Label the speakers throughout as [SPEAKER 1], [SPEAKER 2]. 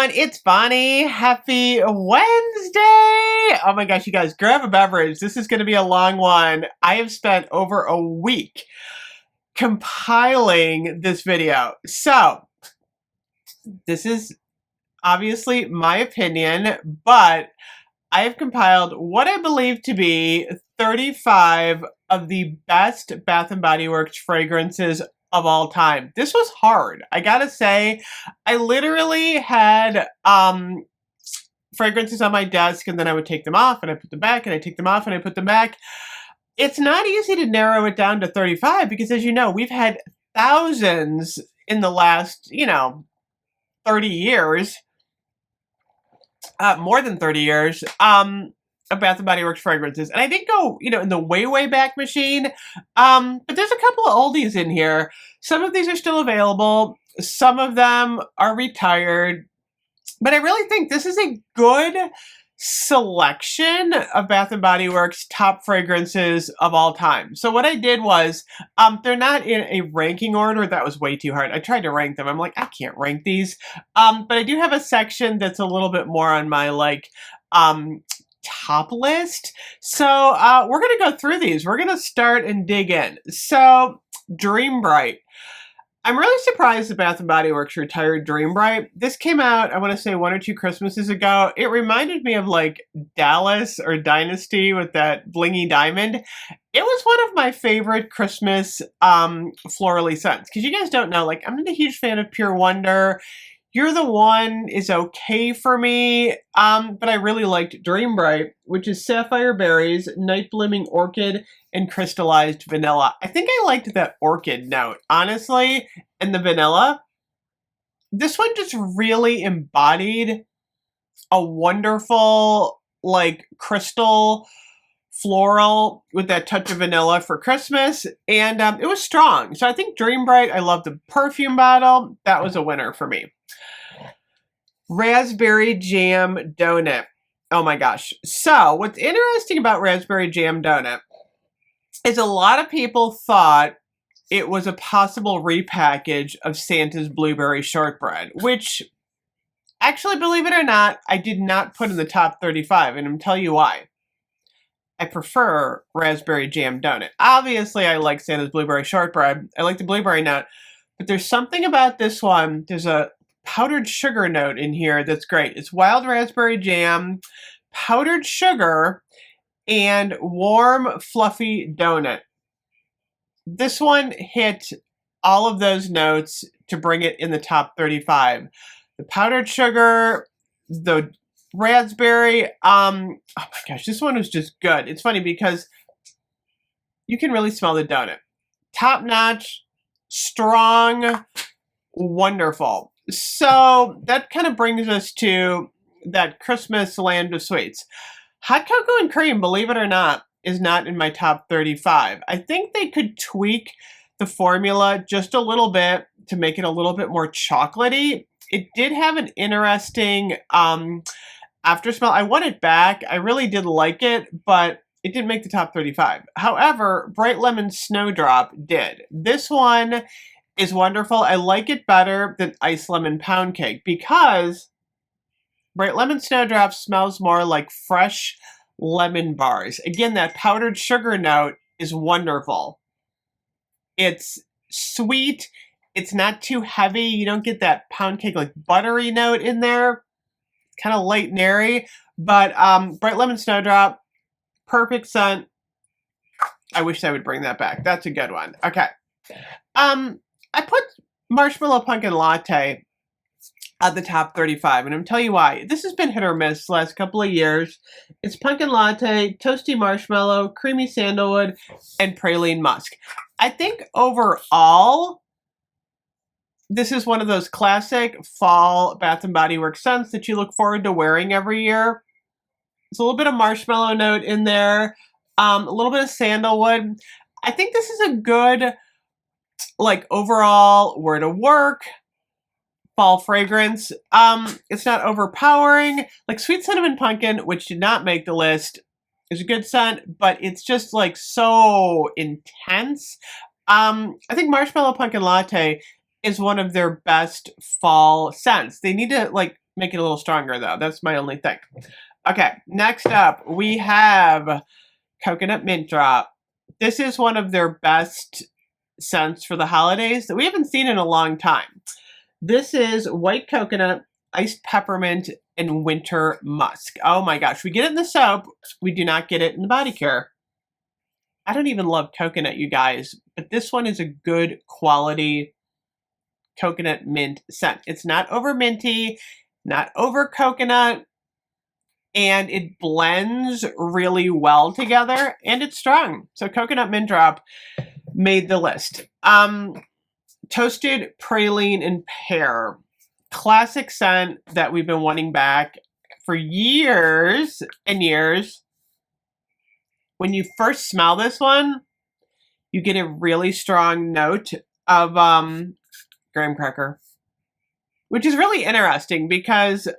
[SPEAKER 1] It's Bonnie. Happy Wednesday. Oh my gosh, you guys, grab a beverage. This is going to be a long one. I have spent over a week compiling this video. So, this is obviously my opinion, but I have compiled what I believe to be 35 of the best Bath & Body Works fragrances of all time. This was hard. I gotta say, I literally had fragrances on my desk and then I would take them off and I put them back and I take them off and I put them back. It's not easy to narrow it down to 35 because, as you know, we've had thousands in the last, 30 years, more than 30 years, of Bath & Body Works fragrances. And I did go, in the way, way back machine. But there's a couple of oldies in here. Some of these are still available. Some of them are retired. But I really think this is a good selection of Bath & Body Works top fragrances of all time. So what I did was, they're not in a ranking order. That was way too hard. I tried to rank them. I'm like, I can't rank these. But I do have a section that's a little bit more on my, top list. So we're going to go through these. We're going to start and dig in. So Dream Bright. I'm really surprised that Bath & Body Works retired Dream Bright. This came out, I want to say, 1 or 2 Christmases ago. It reminded me of Dallas or Dynasty with that blingy diamond. It was one of my favorite Christmas florally scents. Because you guys don't know, I'm not a huge fan of Pure Wonder. You're the One is okay for me, but I really liked Dream Bright, which is sapphire berries, night blooming orchid, and crystallized vanilla. I think I liked that orchid note, honestly, and the vanilla. This one just really embodied a wonderful, crystal floral with that touch of vanilla for Christmas, and it was strong. So I think Dream Bright, I love the perfume bottle. That was a winner for me. Raspberry Jam Donut. Oh my gosh. So what's interesting about Raspberry Jam Donut is a lot of people thought it was a possible repackage of Santa's Blueberry Shortbread, which, actually, believe it or not, I did not put in the top 35, and I'm going to tell you why. I prefer Raspberry Jam Donut. Obviously, I like Santa's Blueberry Shortbread. I like the blueberry note, but there's something about this one. There's a powdered sugar note in here that's great. It's wild raspberry jam, powdered sugar, and warm, fluffy donut. This one hit all of those notes to bring it in the top 35. The powdered sugar, the raspberry, oh my gosh, this one was just good. It's funny because you can really smell the donut. Top notch, strong, wonderful. So that kind of brings us to that Christmas land of sweets. Hot cocoa and cream, believe it or not, is not in my top 35. I think they could tweak the formula just a little bit to make it a little bit more chocolatey. It did have an interesting after smell. I want it back. I really did like it, but it didn't make the top 35. However, Bright Lemon Snowdrop did. This one is wonderful. I like it better than Ice Lemon Pound Cake because Bright Lemon Snowdrop smells more like fresh lemon bars. Again, that powdered sugar note is wonderful. It's sweet. It's not too heavy. You don't get that pound cake buttery note in there. Kind of light and airy. But Bright Lemon Snowdrop, perfect scent. I wish I would bring that back. That's a good one. Okay. I put Marshmallow Pumpkin Latte at the top 35, and I'm tell you why. This has been hit or miss the last couple of years. It's pumpkin latte, toasty marshmallow, creamy sandalwood, and praline musk. I think overall, this is one of those classic fall Bath & Body Works scents that you look forward to wearing every year. There's a little bit of marshmallow note in there, a little bit of sandalwood. I think this is a good, overall wear to work fall fragrance. It's not overpowering. Sweet Cinnamon Pumpkin, which did not make the list, is a good scent, but it's just so intense. I think Marshmallow Pumpkin Latte is one of their best fall scents. They need to make it a little stronger, though. That's my only thing. Okay, next up, we have Coconut Mint Drop. This is one of their best scents for the holidays that we haven't seen in a long time. This is white coconut, iced peppermint, and winter musk. Oh my gosh, we get it in the soap. We do not get it in the body care. I don't even love coconut, you guys, but this one is a good quality coconut mint scent. It's not over minty, not over coconut, and it blends really well together, and it's strong. So Coconut Mint Drop made the list. Toasted praline and pear. Classic scent that we've been wanting back for years and years. When you first smell this one, you get a really strong note of graham cracker, which is really interesting because it's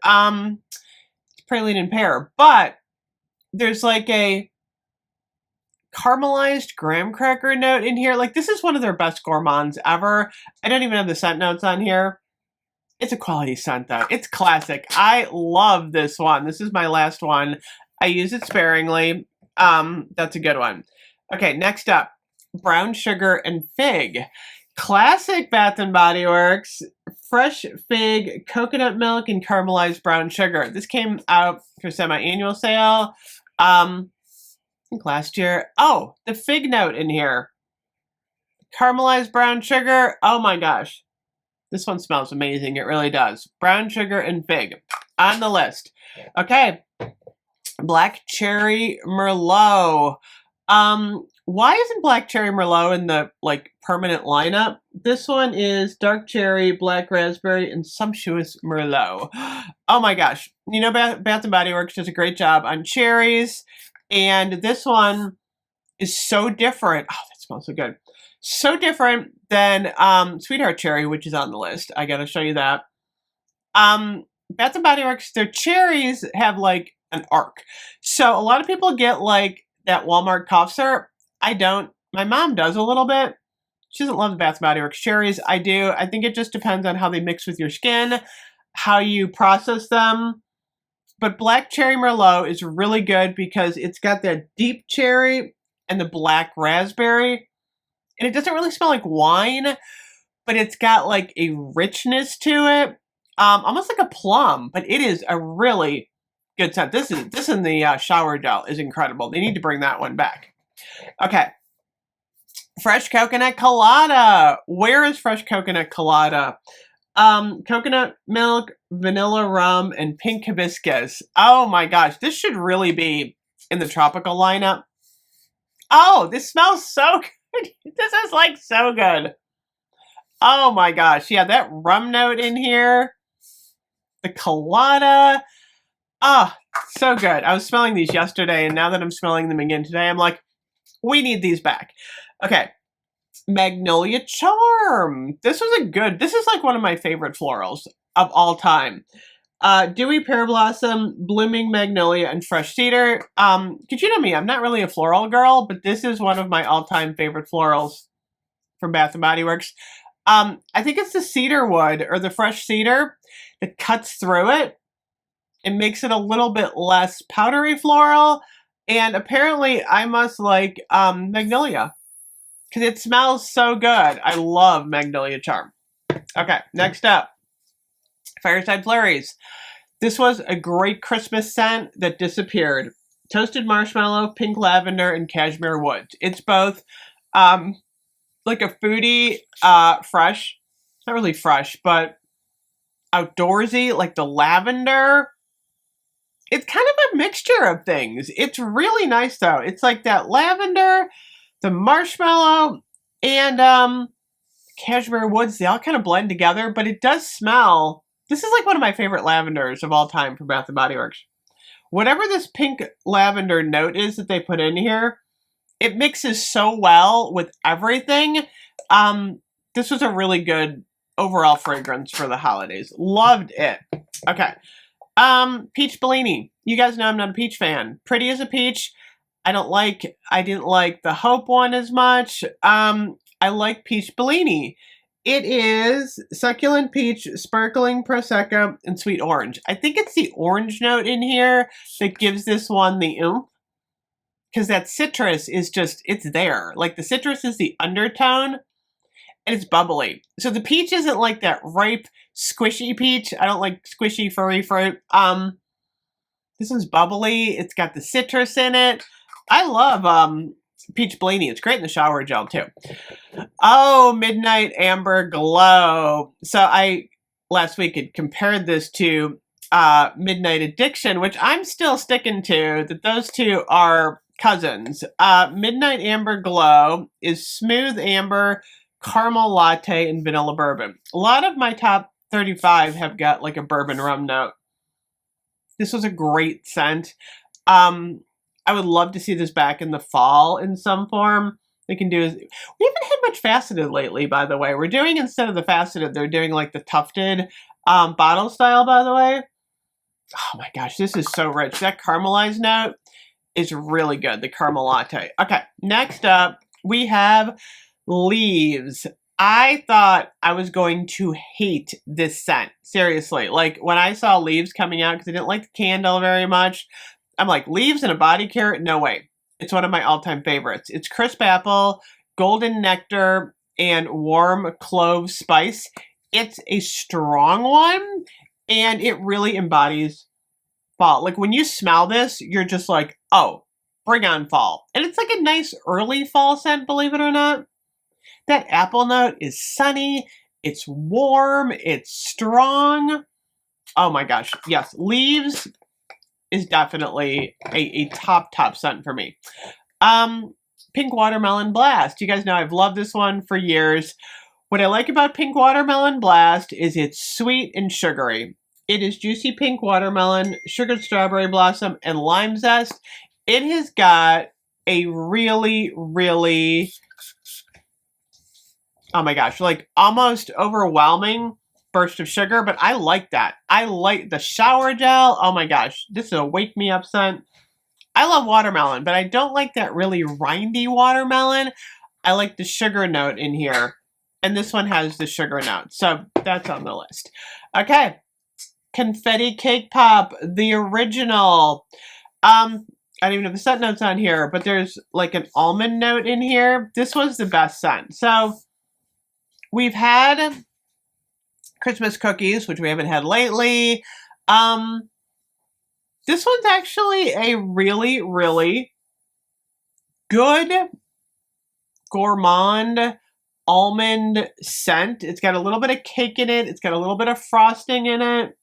[SPEAKER 1] praline and pear, but there's like a caramelized graham cracker note in here. Like, this is one of their best gourmands ever. I don't even have the scent notes on here. It's a quality scent, though. It's classic. I love this one. This is my last one. I use it sparingly. That's a good one. Okay, next up, brown sugar and fig. Classic Bath and Body Works. Fresh fig, coconut milk, and caramelized brown sugar. This came out for semi-annual sale. I think last year. Oh, the fig note in here. Caramelized brown sugar. Oh my gosh. This one smells amazing. It really does. Brown sugar and fig on the list. Okay. Black Cherry Merlot. Why isn't Black Cherry Merlot in the permanent lineup? This one is dark cherry, black raspberry, and sumptuous Merlot. Oh my gosh. You know, Bath and Body Works does a great job on cherries. And this one is so different. Oh, that smells so good. So different than Sweetheart Cherry, which is on the list. I gotta show you that. Bath and Body Works, their cherries have like an arc. So a lot of people get like that Walmart cough syrup. I don't. My mom does a little bit. She doesn't love the Bath and Body Works cherries. I do. I think it just depends on how they mix with your skin, how you process them. But Black Cherry Merlot is really good because it's got that deep cherry and the black raspberry. And it doesn't really smell like wine, but it's got like a richness to it. Almost like a plum, but it is a really good scent. This in the shower gel is incredible. They need to bring that one back. Okay. Fresh Coconut Colada. Where is Fresh Coconut Colada? Coconut milk, vanilla rum, and pink hibiscus. Oh my gosh, this should really be in the tropical lineup. Oh, this smells so good. This is like so good. Oh my gosh, yeah, that rum note in here. The colada. Ah, so good. I was smelling these yesterday, and now that I'm smelling them again today, I'm like, we need these back. Okay. Magnolia Charm. This is like one of my favorite florals of all time. Dewy pear blossom, blooming magnolia, and fresh cedar. Cause you know me, I'm not really a floral girl, but this is one of my all-time favorite florals from Bath and Body Works. I think it's the cedar wood or the fresh cedar that cuts through it. It makes it a little bit less powdery floral. And apparently I must like magnolia. Because it smells so good. I love Magnolia Charm. Okay, next up. Fireside Flurries. This was a great Christmas scent that disappeared. Toasted marshmallow, pink lavender, and cashmere woods. It's both like a foodie, fresh. It's not really fresh, but outdoorsy, like the lavender. It's kind of a mixture of things. It's really nice, though. It's like that lavender, the marshmallow, and cashmere woods. They all kind of blend together, but it does smell. This is like one of my favorite lavenders of all time from Bath & Body Works. Whatever this pink lavender note is that they put in here, it mixes so well with everything. This was a really good overall fragrance for the holidays. Loved it. Okay. Peach Bellini. You guys know I'm not a peach fan. Pretty as a peach. I didn't like the Hope one as much. I like Peach Bellini. It is succulent peach, sparkling prosecco, and sweet orange. I think it's the orange note in here that gives this one the oomph. Because that citrus is just, it's there. Like the citrus is the undertone and it's bubbly. So the peach isn't like that ripe, squishy peach. I don't like squishy, furry fruit. This one's bubbly. It's got the citrus in it. I love peach Blaney. It's great in the shower gel too. Oh, Midnight Amber Glow. So I last week had compared this to Midnight Addiction, which I'm still sticking to, that those two are cousins. Midnight Amber Glow is smooth amber, caramel latte, and vanilla bourbon. A lot of my top 35 have got like a bourbon rum note. This was a great scent. I would love to see this back in the fall in some form. They can do. We haven't had much faceted lately, by the way. We're doing, instead of the faceted, they're doing like the tufted bottle style, by the way. Oh my gosh, this is so rich. That caramelized note is really good, the caramel latte. Okay, next up, we have Leaves. I thought I was going to hate this scent. Seriously, like when I saw Leaves coming out, because I didn't like the candle very much, I'm like, Leaves in a body care? No way. It's one of my all-time favorites. It's crisp apple, golden nectar, and warm clove spice. It's a strong one, and it really embodies fall. Like when you smell this, you're just like, oh, bring on fall. And it's like a nice early fall scent, believe it or not. That apple note is sunny, it's warm, it's strong. Oh my gosh, yes, Leaves is definitely a top scent for me. Pink Watermelon Blast. You guys know I've loved this one for years. What I like about Pink Watermelon Blast is it's sweet and sugary. It is juicy pink watermelon, sugared strawberry blossom, and lime zest. It has got a really, really, oh my gosh, like almost overwhelming burst of sugar, but I like that. I like the shower gel. Oh my gosh, this is a wake me up scent. I love watermelon, but I don't like that really rindy watermelon. I like the sugar note in here, and this one has the sugar note, so that's on the list. Okay, Confetti Cake Pop, the original. I don't even have the scent notes on here, but there's like an almond note in here. This was the best scent. So we've had Christmas cookies, which we haven't had lately. This one's actually a really, really good Gourmand almond scent. It's got a little bit of cake in it. It's got a little bit of frosting in it.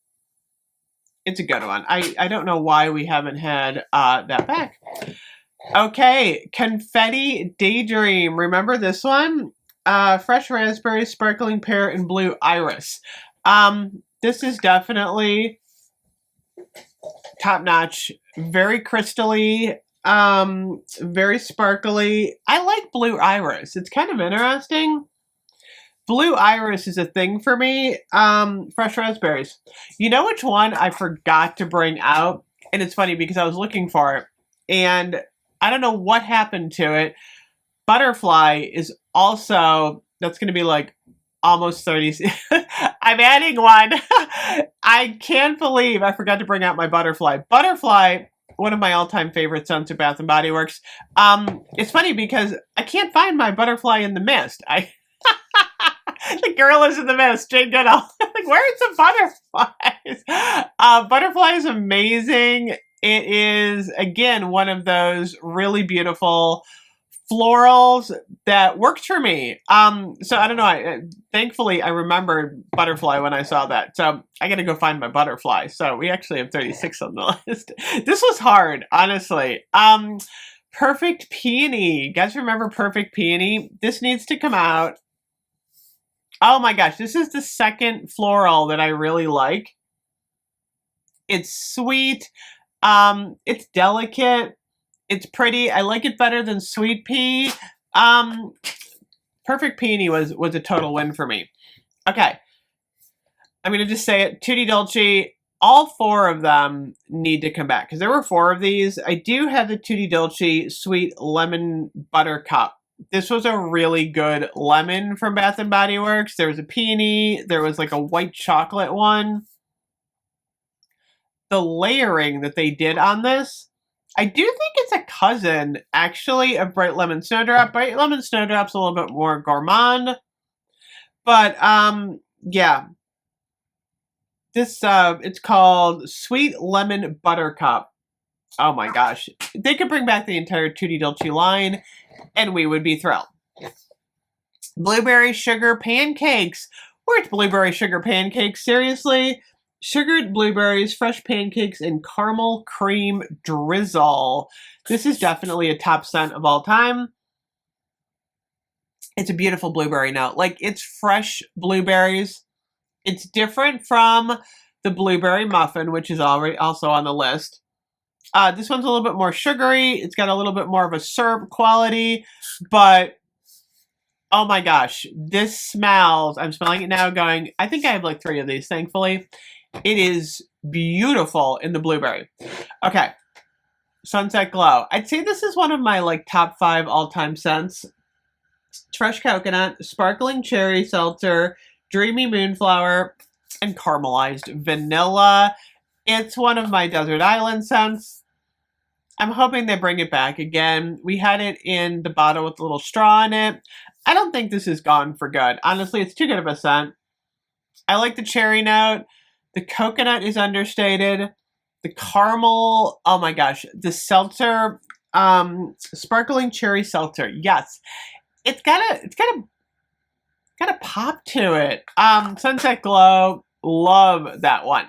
[SPEAKER 1] It's a good one. I don't know why we haven't had that back. Okay, Confetti Daydream. Remember this one? Fresh raspberry, sparkling pear, and blue iris. This is definitely top notch. Very crystally, very sparkly. I like blue iris. It's kind of interesting. Blue iris is a thing for me. Fresh raspberries. You know which one I forgot to bring out? And it's funny because I was looking for it. And I don't know what happened to it. Butterfly is also, that's going to be like almost 30. I'm adding one. I can't believe I forgot to bring out my Butterfly. Butterfly, one of my all-time favorite scents of Bath & Body Works. It's funny because I can't find my Butterfly in the mist. The girl is in the mist, Jane Goodall. Like, where's the butterflies? Butterfly is amazing. It is, again, one of those really beautiful florals that worked for me. So I don't know. Thankfully, I remembered Butterfly when I saw that. So I got to go find my Butterfly. So we actually have 36 on the list. This was hard, honestly. Perfect Peony. You guys remember Perfect Peony? This needs to come out. Oh my gosh, this is the second floral that I really like. It's sweet. It's delicate. It's pretty. I like it better than Sweet Pea. Perfect Peony was a total win for me. Okay. I'm going to just say it. Tutti Dolce, all four of them need to come back because there were four of these. I do have the Tutti Dolce Sweet Lemon Buttercup. This was a really good lemon from Bath & Body Works. There was a peony. There was like a white chocolate one. The layering that they did on this, I do think it's a cousin, actually, of Bright Lemon Snowdrop. Bright Lemon Snowdrop's a little bit more gourmand. But, yeah. This, it's called Sweet Lemon Buttercup. Oh my gosh. They could bring back the entire Tutti Dolce line, and we would be thrilled. Blueberry sugar pancakes. Where's blueberry sugar pancakes? Seriously? Sugared blueberries, fresh pancakes, and caramel cream drizzle. This is definitely a top scent of all time. It's a beautiful blueberry note. Like, it's fresh blueberries. It's different from the blueberry muffin, which is already also on the list. This one's a little bit more sugary. It's got a little bit more of a syrup quality, but oh my gosh, this smells, I'm smelling it now going, I think I have like 3 of these, thankfully. It is beautiful in the blueberry. Okay, Sunset Glow. I'd say this is one of my like top 5 all-time scents. Fresh coconut, sparkling cherry seltzer, dreamy moonflower, and caramelized vanilla. It's one of my desert island scents. I'm hoping they bring it back again. We had it in the bottle with a little straw in it. I don't think this is gone for good. Honestly, it's too good of a scent. I like the cherry note. The coconut is understated. The caramel, oh my gosh. The seltzer, sparkling cherry seltzer. Yes. It's got a pop to it. Sunset Glow, love that one.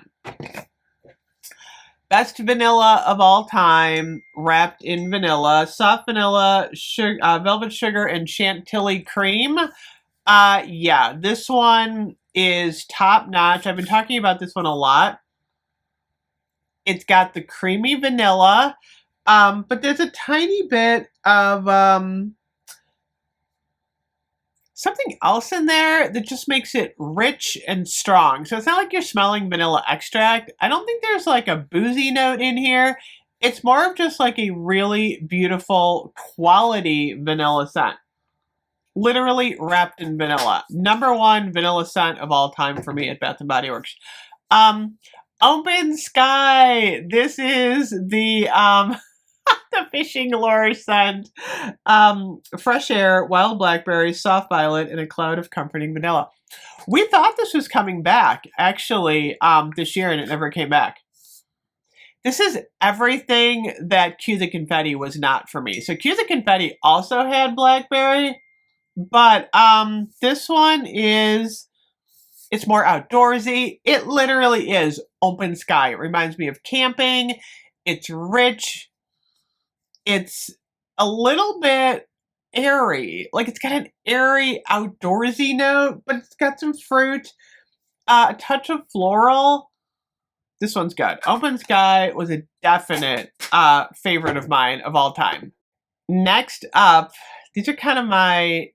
[SPEAKER 1] Best vanilla of all time, wrapped in vanilla. Soft vanilla, sugar, velvet sugar, and chantilly cream. Yeah, this one is top notch. I've been talking about this one a lot. It's got the creamy vanilla, but there's a tiny bit of something else in there that just makes it rich and strong. So it's not like you're smelling vanilla extract. I don't think there's like a boozy note in here. It's more of just like a really beautiful quality vanilla scent. Literally wrapped in vanilla. Number 1 vanilla scent of all time for me at Bath & Body Works. Open Sky. This is the the fishing lure scent. Fresh air, wild blackberries, soft violet, and a cloud of comforting vanilla. We thought this was coming back, actually, this year, and it never came back. This is everything that Cue the Confetti was not for me. So Cue the Confetti also had blackberry, but this one is, it's more outdoorsy. It literally is open sky. It reminds me of camping. It's rich. It's a little bit airy. Like, it's got an airy, outdoorsy note, but it's got some fruit. A touch of floral. This one's good. Open Sky was a definite favorite of mine of all time. Next up, these are kind of my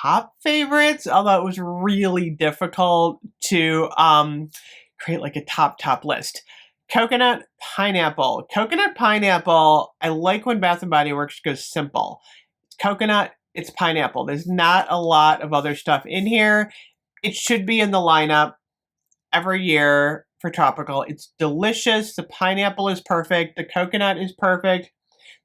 [SPEAKER 1] top favorites, although it was really difficult to create like a top list. Coconut pineapple. Coconut pineapple, I like when Bath & Body Works goes simple. It's coconut, it's pineapple. There's not a lot of other stuff in here. It should be in the lineup every year for tropical. It's delicious. The pineapple is perfect. The coconut is perfect.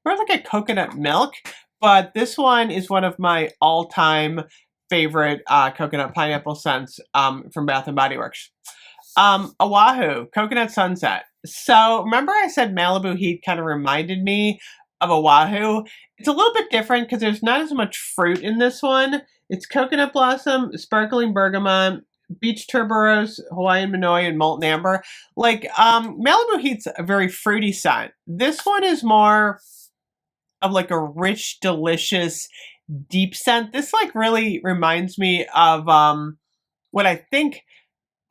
[SPEAKER 1] More like a coconut milk, but this one is one of my all-time favorite coconut pineapple scents from Bath & Body Works. Oahu, Coconut Sunset. So remember I said Malibu Heat kind of reminded me of Oahu? It's a little bit different because there's not as much fruit in this one. It's coconut blossom, sparkling bergamot, beach tuberose, Hawaiian Minoi, and molten amber. Like, Malibu Heat's a very fruity scent. This one is more of like a rich, delicious, deep scent. This like really reminds me of what I think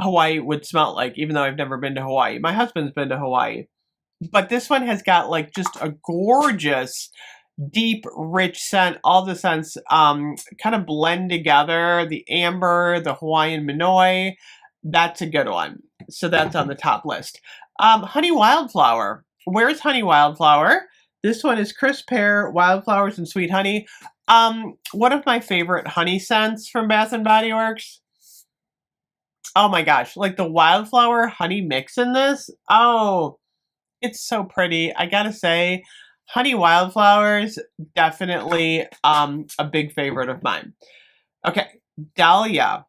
[SPEAKER 1] Hawaii would smell like, even though I've never been to Hawaii. My husband's been to Hawaii. But this one has got like just a gorgeous, deep, rich scent. All the scents kind of blend together. The amber, the Hawaiian Minoi. That's a good one. So that's on the top list. Honey Wildflower. Where's Honey Wildflower? This one is crisp pear, wildflowers, and sweet honey. One of my favorite honey scents from Bath and Body Works. Oh my gosh, like the wildflower honey mix in this. Oh, it's so pretty. I gotta say, honey wildflowers, definitely a big favorite of mine. Okay, Dahlia.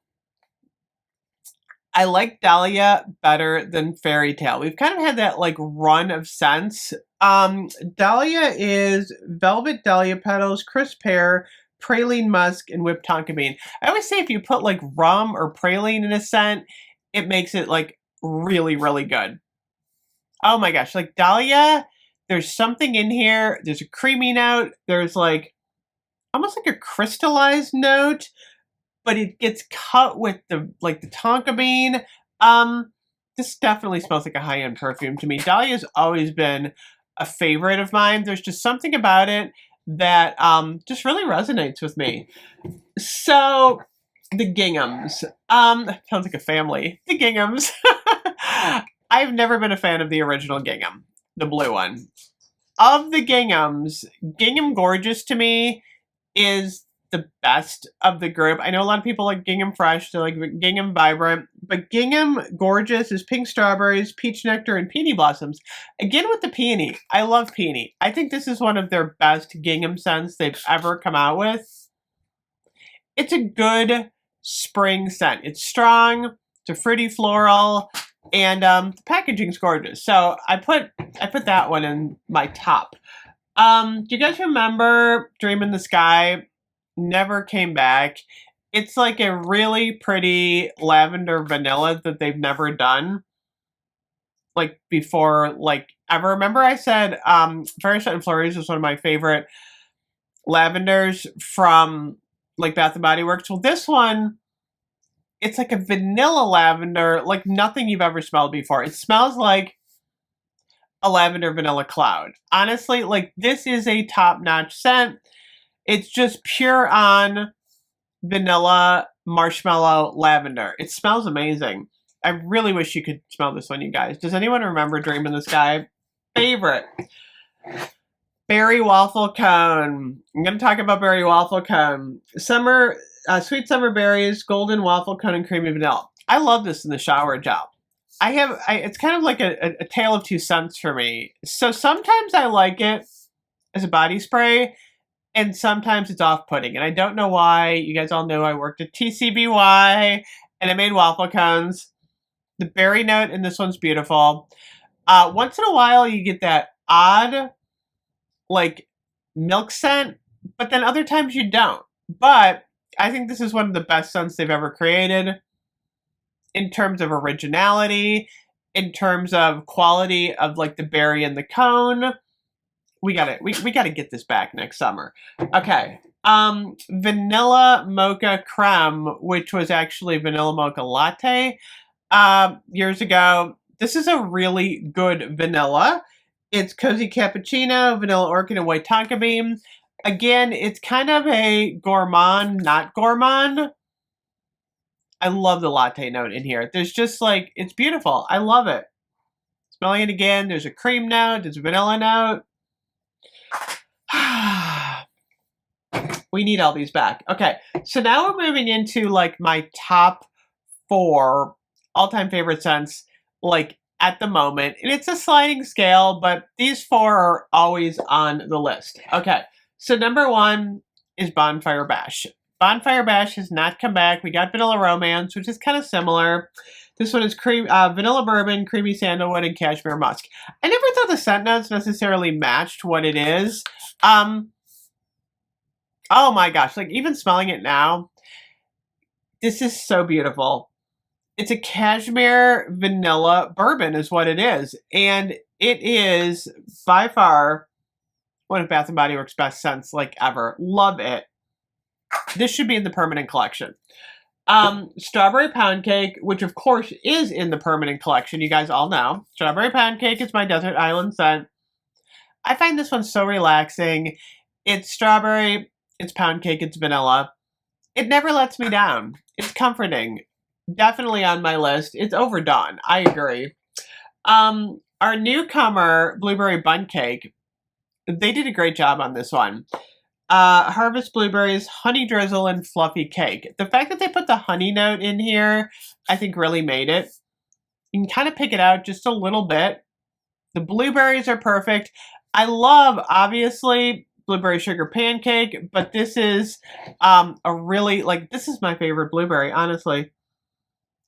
[SPEAKER 1] I like Dahlia better than Fairy Tale. We've kind of had that like run of scents. Dahlia is velvet dahlia petals, crisp pear, praline musk, and whipped tonka bean. I always say if you put like rum or praline in a scent, it makes it like really, really good. Oh my gosh, like Dahlia, there's something in here. There's a creamy note. There's like almost like a crystallized note, but it gets cut with the tonka bean. This definitely smells like a high-end perfume to me. Dahlia's always been a favorite of mine. There's just something about it that just really resonates with me. So the ginghams. Sounds like a family. The ginghams. I've never been a fan of the original gingham, the blue one. Of the ginghams, Gingham Gorgeous to me is the best of the group. I know a lot of people like Gingham Fresh, they like Gingham Vibrant, but Gingham Gorgeous is pink strawberries, peach nectar, and peony blossoms. Again with the peony. I love peony. I think this is one of their best gingham scents they've ever come out with. It's a good spring scent. It's strong, it's a fruity floral, and the packaging's gorgeous. So I put that one in my top. Do you guys remember Dream in the Sky? Never came back. It's like a really pretty lavender vanilla that they've never done like before, like ever. Remember I said Fairy Scent and Fleuries is one of my favorite lavenders from like Bath and Body Works. Well, this one, it's like a vanilla lavender, like nothing you've ever smelled before. It smells like a lavender vanilla cloud. Honestly, like this is a top-notch scent. It's just pure on vanilla, marshmallow, lavender. It smells amazing. I really wish you could smell this one, you guys. Does anyone remember Dream in the Sky? Favorite. Berry Waffle Cone. I'm going to talk about Berry Waffle Cone. Summer, sweet summer berries, golden waffle cone, and creamy vanilla. I love this in the shower gel. It's kind of like a tale of two scents for me. So sometimes I like it as a body spray, and sometimes it's off-putting. And I don't know why. You guys all know I worked at TCBY, and I made waffle cones. The berry note in this one's beautiful. Once in a while, you get that odd, like, milk scent, but then other times you don't. But I think this is one of the best scents they've ever created in terms of originality, in terms of quality of, like, the berry and the cone. We gotta get this back next summer. Okay. Vanilla Mocha Creme, which was actually Vanilla Mocha Latte, years ago. This is a really good vanilla. It's Cozy Cappuccino, Vanilla Orchid, and White Tonka Bean. Again, it's kind of a gourmand, not gourmand. I love the latte note in here. There's just like, it's beautiful. I love it. Smelling it again, there's a cream note, there's a vanilla note. We need all these back. Okay, so now we're moving into like my top 4 all-time favorite scents, like at the moment. And it's a sliding scale, but these 4 are always on the list. Okay, so number 1 is Bonfire Bash. Bonfire Bash has not come back. We got Vanilla Romance, which is kind of similar. This one is Vanilla Bourbon, Creamy Sandalwood, and Cashmere Musk. I never thought the scent notes necessarily matched what it is. Oh my gosh, like even smelling it now, this is so beautiful. It's a cashmere vanilla bourbon is what it is. And it is by far one of Bath & Body Works' best scents like ever. Love it. This should be in the permanent collection. Strawberry Pound Cake, which of course is in the permanent collection. You guys all know. Strawberry Pound Cake is my desert island scent. I find this one so relaxing. It's strawberry, it's pound cake, it's vanilla. It never lets me down. It's comforting. Definitely on my list. It's overdone. I agree. Our newcomer, Blueberry Bun Cake, they did a great job on this one. Harvest blueberries, honey drizzle, and fluffy cake. The fact that they put the honey note in here, I think really made it. You can kind of pick it out just a little bit. The blueberries are perfect. I love, obviously, blueberry sugar pancake, but this is a really, like, this is my favorite blueberry, honestly.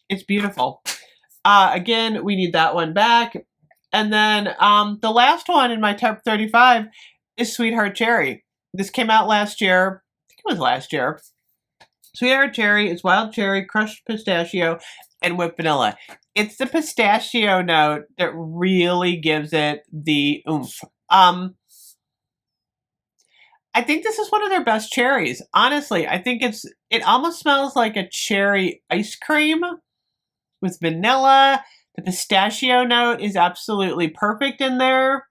[SPEAKER 1] It's beautiful. Again, we need that one back. And then the last one in my top 35 is Sweetheart Cherry. This came out last year. I think it was last year. Sweetheart Cherry is wild cherry, crushed pistachio, and whipped vanilla. It's the pistachio note that really gives it the oomph. I think this is one of their best cherries. Honestly, I think it almost smells like a cherry ice cream with vanilla. The pistachio note is absolutely perfect in there.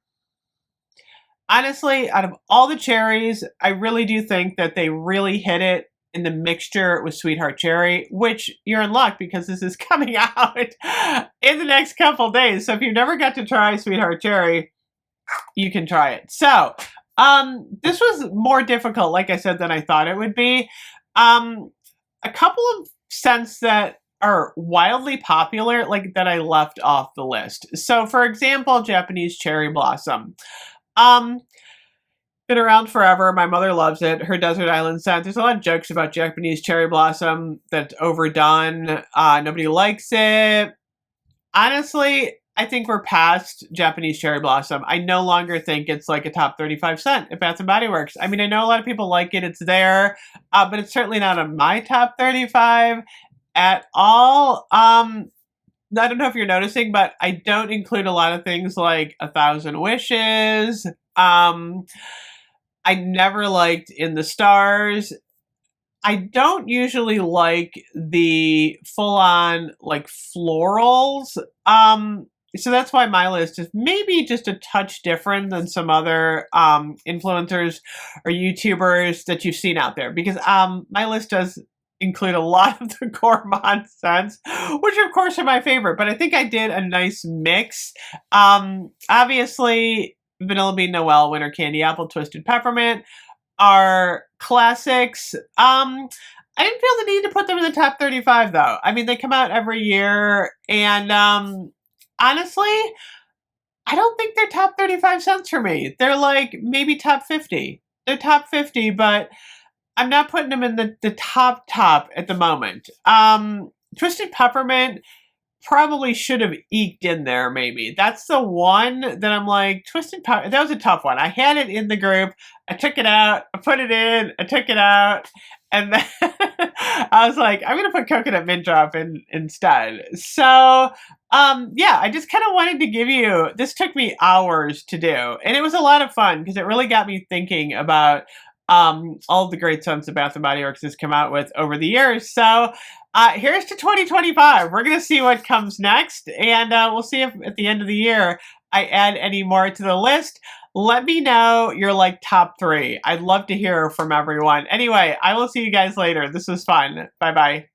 [SPEAKER 1] Honestly, out of all the cherries, I really do think that they really hit it in the mixture with Sweetheart Cherry, which you're in luck because this is coming out in the next couple days. So if you've never got to try Sweetheart Cherry, you can try it. So this was more difficult, like I said, than I thought it would be. A couple of scents that are wildly popular, like that I left off the list. So for example, Japanese Cherry Blossom. Been around forever. My mother loves it. Her desert island scent. There's a lot of jokes about Japanese Cherry Blossom that's overdone. Nobody likes it. Honestly, I think we're past Japanese Cherry Blossom. I no longer think it's like a top 35 scent at Bath & Body Works. I mean, I know a lot of people like it. It's there, but it's certainly not on my top 35 at all. I don't know if you're noticing, but I don't include a lot of things like 1,000 Wishes. I never liked In the Stars. I don't usually like the full-on like florals. So that's why my list is maybe just a touch different than some other influencers or YouTubers that you've seen out there, because my list does include a lot of the Gourmand scents, which of course are my favorite, but I think I did a nice mix. Obviously, Vanilla Bean Noel, Winter Candy Apple, Twisted Peppermint are classics. I didn't feel the need to put them in the top 35 though. I mean, they come out every year, and honestly, I don't think they're top 35 scents for me. They're like maybe top 50. They're top 50, but I'm not putting them in the top at the moment. Twisted Peppermint probably should have eked in there, maybe. That's the one that I'm like, Twisted Peppermint, that was a tough one. I had it in the group, I took it out, I put it in, I took it out, and then I was like, I'm going to put Coconut Mint Drop in instead. So, yeah, I just kind of wanted to give you, this took me hours to do, and it was a lot of fun because it really got me thinking about all the great scents that Bath & Body Works has come out with over the years. So here's to 2025. We're going to see what comes next, and we'll see if at the end of the year I add any more to the list. Let me know your like top 3. I'd love to hear from everyone. Anyway, I will see you guys later. This was fun. Bye-bye.